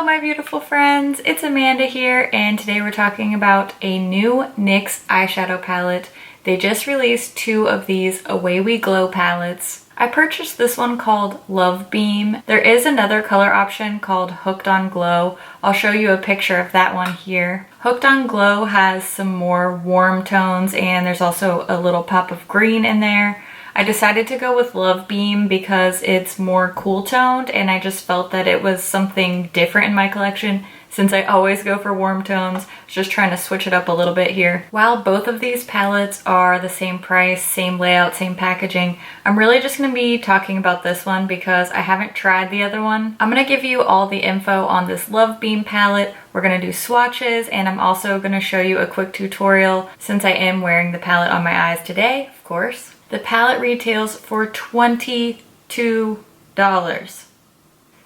Hello my beautiful friends, it's Amanda here, and today we're talking about a new NYX eyeshadow palette. They just released 2 of these Away We Glow palettes. I purchased this one called Love Beam. There is another color option called Hooked on Glow. I'll show you a picture of that one here. Hooked on Glow has some more warm tones, and there's also a little pop of green in there. I decided to go with Love Beam because it's more cool toned, and I just felt that it was something different in my collection since I always go for warm tones. I was just trying to switch it up a little bit here. While both of these palettes are the same price, same layout, same packaging, I'm really just going to be talking about this one because I haven't tried the other one. I'm going to give you all the info on this Love Beam palette. We're going to do swatches, and I'm also going to show you a quick tutorial since I am wearing the palette on my eyes today, of course. The palette retails for $22.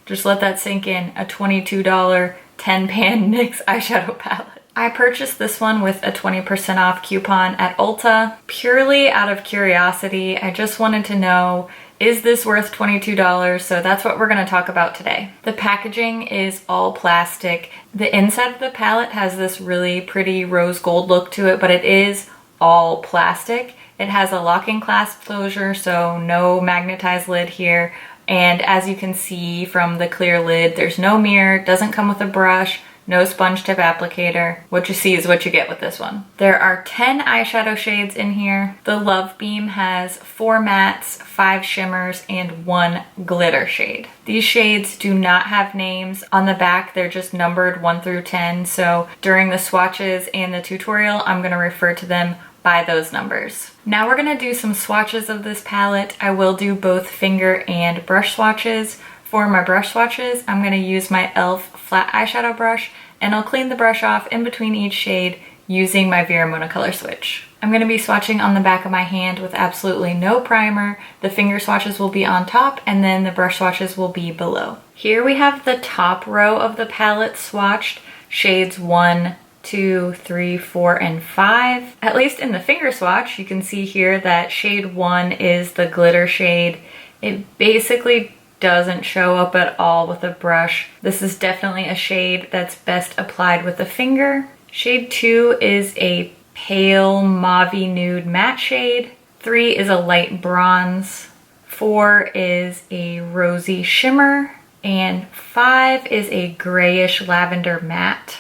Just let that sink in, a $22 10-pan NYX eyeshadow palette. I purchased this one with a 20% off coupon at Ulta purely out of curiosity. I just wanted to know, is this worth $22? So that's what we're going to talk about today. The packaging is all plastic. The inside of the palette has this really pretty rose gold look to it, but it is all plastic. It has a locking clasp closure, so no magnetized lid here. And as you can see from the clear lid, there's no mirror, doesn't come with a brush, no sponge tip applicator. What you see is what you get with this one. There are 10 eyeshadow shades in here. The Love Beam has 4 mattes, 5 shimmers, and 1 glitter shade. These shades do not have names. On the back, they're just numbered 1 through 10. So during the swatches and the tutorial, I'm gonna refer to them by those numbers. Now we're gonna do some swatches of this palette. I will do both finger and brush swatches. For my brush swatches, I'm gonna use my e.l.f. flat eyeshadow brush, and I'll clean the brush off in between each shade using my Veramona color switch. I'm gonna be swatching on the back of my hand with absolutely no primer. The finger swatches will be on top, and then the brush swatches will be below. Here we have the top row of the palette swatched, shades 1, 2, 3, 4, and 5. At least in the finger swatch, you can see here that shade 1 is the glitter shade. It basically doesn't show up at all with a brush. This is definitely a shade that's best applied with a finger. Shade 2 is a pale mauvey nude matte shade. 3 is a light bronze. 4 is a rosy shimmer. And 5 is a grayish lavender matte.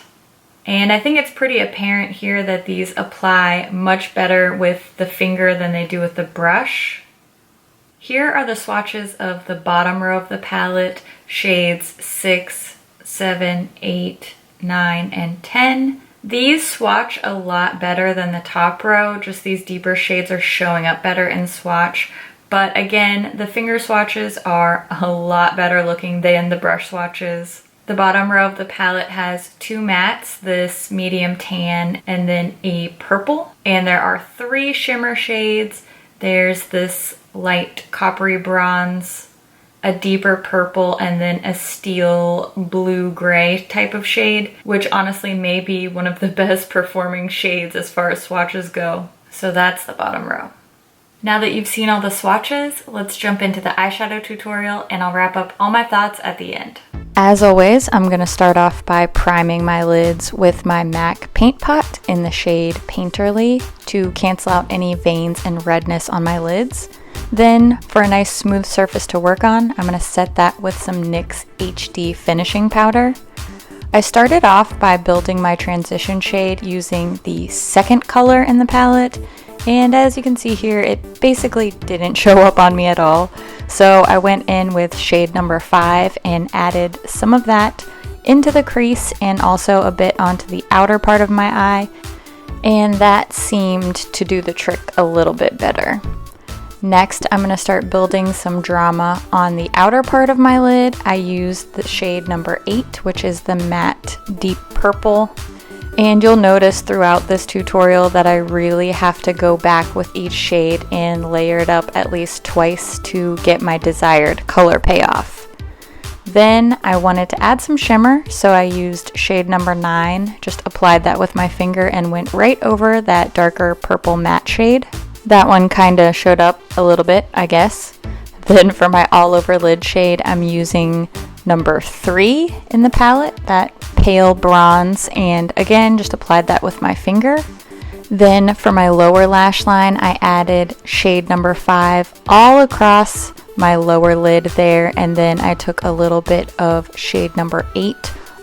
And I think it's pretty apparent here that these apply much better with the finger than they do with the brush. Here are the swatches of the bottom row of the palette, shades 6, 7, 8, 9, and 10. These swatch a lot better than the top row, just these deeper shades are showing up better in swatch. But again, the finger swatches are a lot better looking than the brush swatches. The bottom row of the palette has 2 mattes, this medium tan and then a purple. And there are 3 shimmer shades. There's this light coppery bronze, a deeper purple, and then a steel blue-gray type of shade, which honestly may be one of the best performing shades as far as swatches go. So that's the bottom row. Now that you've seen all the swatches, let's jump into the eyeshadow tutorial, and I'll wrap up all my thoughts at the end. As always, I'm going to start off by priming my lids with my MAC paint pot in the shade Painterly to cancel out any veins and redness on my lids. Then, for a nice smooth surface to work on, I'm going to set that with some NYX HD finishing powder. I started off by building my transition shade using the second color in the palette, and as you can see here, it basically didn't show up on me at all. So I went in with shade number 5 and added some of that into the crease and also a bit onto the outer part of my eye, and that seemed to do the trick a little bit better. Next, I'm going to start building some drama on the outer part of my lid. I used the shade number 8, which is the matte deep purple. And you'll notice throughout this tutorial that I really have to go back with each shade and layer it up at least twice to get my desired color payoff. Then I wanted to add some shimmer, so I used shade number 9, just applied that with my finger and went right over that darker purple matte shade. That one kind of showed up a little bit, I guess. Then for my all over lid shade, I'm using number 3 in the palette, that pale bronze, and again, just applied that with my finger. Then for my lower lash line, I added shade number 5 all across my lower lid there, and then I took a little bit of shade number 8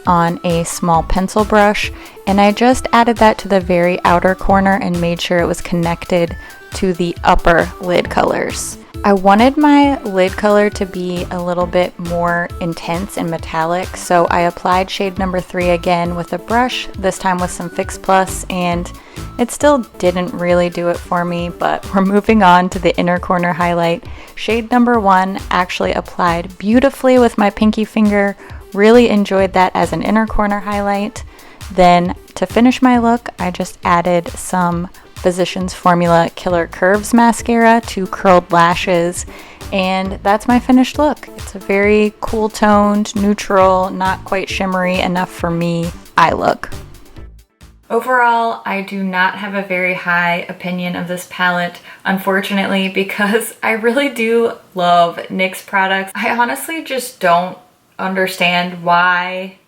on a small pencil brush, and I just added that to the very outer corner and made sure it was connected to the upper lid colors. I wanted my lid color to be a little bit more intense and metallic, so I applied shade number 3 again with a brush, this time with some Fix Plus, and it still didn't really do it for me, but we're moving on to the inner corner highlight. Shade number 1 actually applied beautifully with my pinky finger, really enjoyed that as an inner corner highlight. Then to finish my look, I just added some Physicians Formula Killer Curves mascara to curled lashes, and that's my finished look. It's a very cool toned, neutral, not quite shimmery enough for me eye look. Overall, I do not have a very high opinion of this palette, unfortunately, because I really do love NYX products. I honestly just don't understand why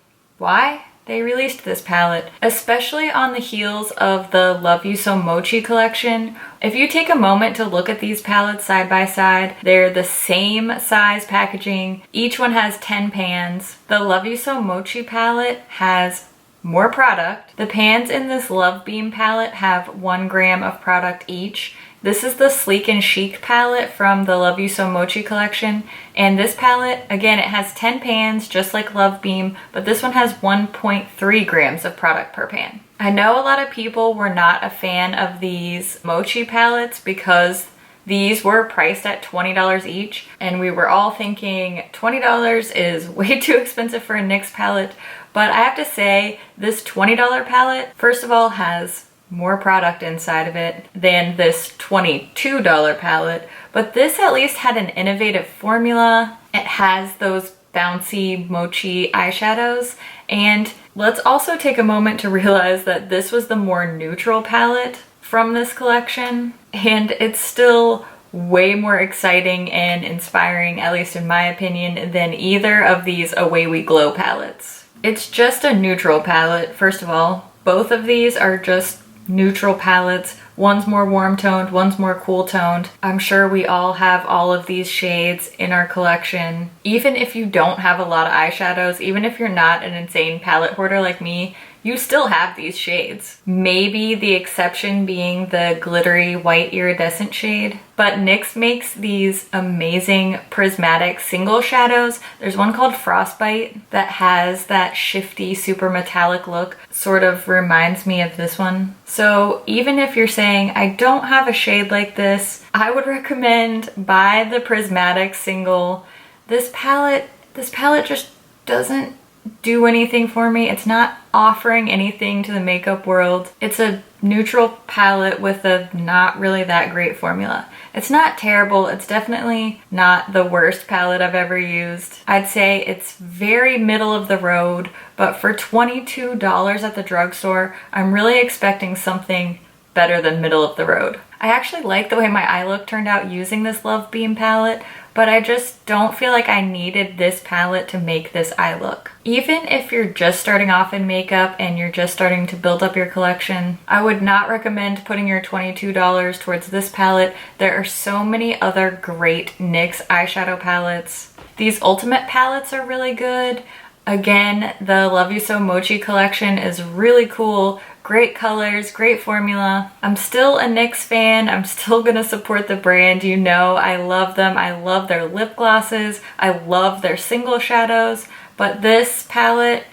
they released this palette, especially on the heels of the Love You So Mochi collection. If you take a moment to look at these palettes side by side, they're the same size packaging. Each one has 10 pans. The Love You So Mochi palette has more product. The pans in this Love Beam palette have 1 gram of product each. This is the Sleek and Chic palette from the Love You So Mochi collection, and this palette, again, it has 10 pans just like Love Beam, but this one has 1.3 grams of product per pan. I know a lot of people were not a fan of these Mochi palettes because these were priced at $20 each, and we were all thinking $20 is way too expensive for a NYX palette, but I have to say this $20 palette, first of all, has more product inside of it than this $22 palette, but this at least had an innovative formula. It has those bouncy mochi eyeshadows, and let's also take a moment to realize that this was the more neutral palette from this collection, and it's still way more exciting and inspiring, at least in my opinion, than either of these Away We Glow palettes. It's just a neutral palette, first of all. Both of these are just neutral palettes. One's more warm toned, one's more cool toned. I'm sure we all have all of these shades in our collection. Even if you don't have a lot of eyeshadows, even if you're not an insane palette hoarder like me, you still have these shades. Maybe the exception being the glittery white iridescent shade. But NYX makes these amazing prismatic single shadows. There's one called Frostbite that has that shifty, super metallic look. Sort of reminds me of this one. So even if you're saying, I don't have a shade like this, I would recommend buy the prismatic single. This palette just doesn't do anything for me. It's not offering anything to the makeup world. It's a neutral palette with a not really that great formula. It's not terrible. It's definitely not the worst palette I've ever used. I'd say it's very middle of the road, but for $22 at the drugstore, I'm really expecting something better than middle of the road. I actually like the way my eye look turned out using this Love Beam palette, but I just don't feel like I needed this palette to make this eye look. Even if you're just starting off in makeup and you're just starting to build up your collection, I would not recommend putting your $22 towards this palette. There are so many other great NYX eyeshadow palettes. These Ultimate palettes are really good. Again, the Love You So Mochi collection is really cool. Great colors, great formula. I'm still a NYX fan. I'm still gonna support the brand. You know, I love them. I love their lip glosses. I love their single shadows, but this palette,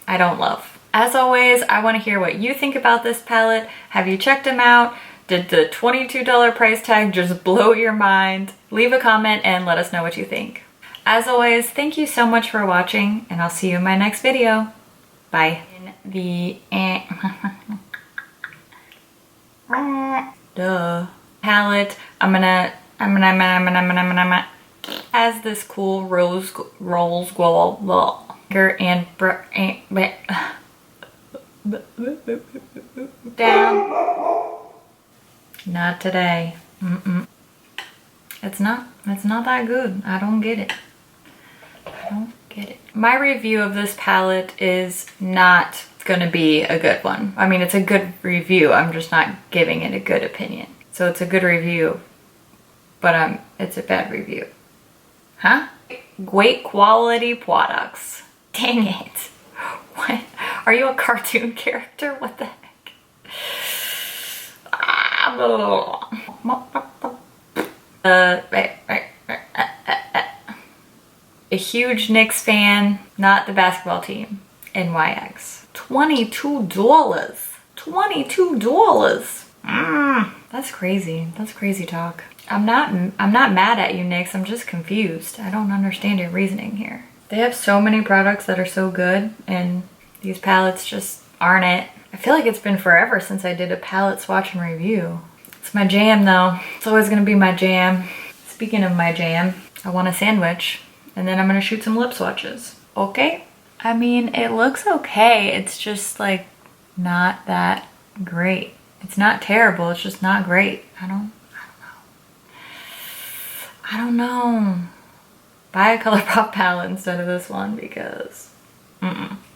I don't love. As always, I wanna hear what you think about this palette. Have you checked them out? Did the $22 price tag just blow your mind? Leave a comment and let us know what you think. As always, thank you so much for watching, and I'll see you in my next video. Bye. The palette, I'm gonna has this cool rose gold and down. Not today. It's not that good. I don't get it. I don't get get it. My review of this palette is not gonna be a good one. I mean, it's a good review. I'm just not giving it a good opinion. So it's a good review, but it's a bad review. Huh? Great quality products. Dang it. What? Are you a cartoon character? What the heck? A huge NYX fan, not the basketball team. NYX. $22. $22. That's crazy. That's crazy talk. I'm not mad at you, NYX. I'm just confused. I don't understand your reasoning here. They have so many products that are so good, and these palettes just aren't it. I feel like it's been forever since I did a palette swatch and review. It's my jam though. It's always gonna be my jam. Speaking of my jam, I want a sandwich, and then I'm gonna shoot some lip swatches. Okay? I mean, it looks okay. It's just like not that great. It's not terrible, it's just not great. I don't know. Buy a ColourPop palette instead of this one because,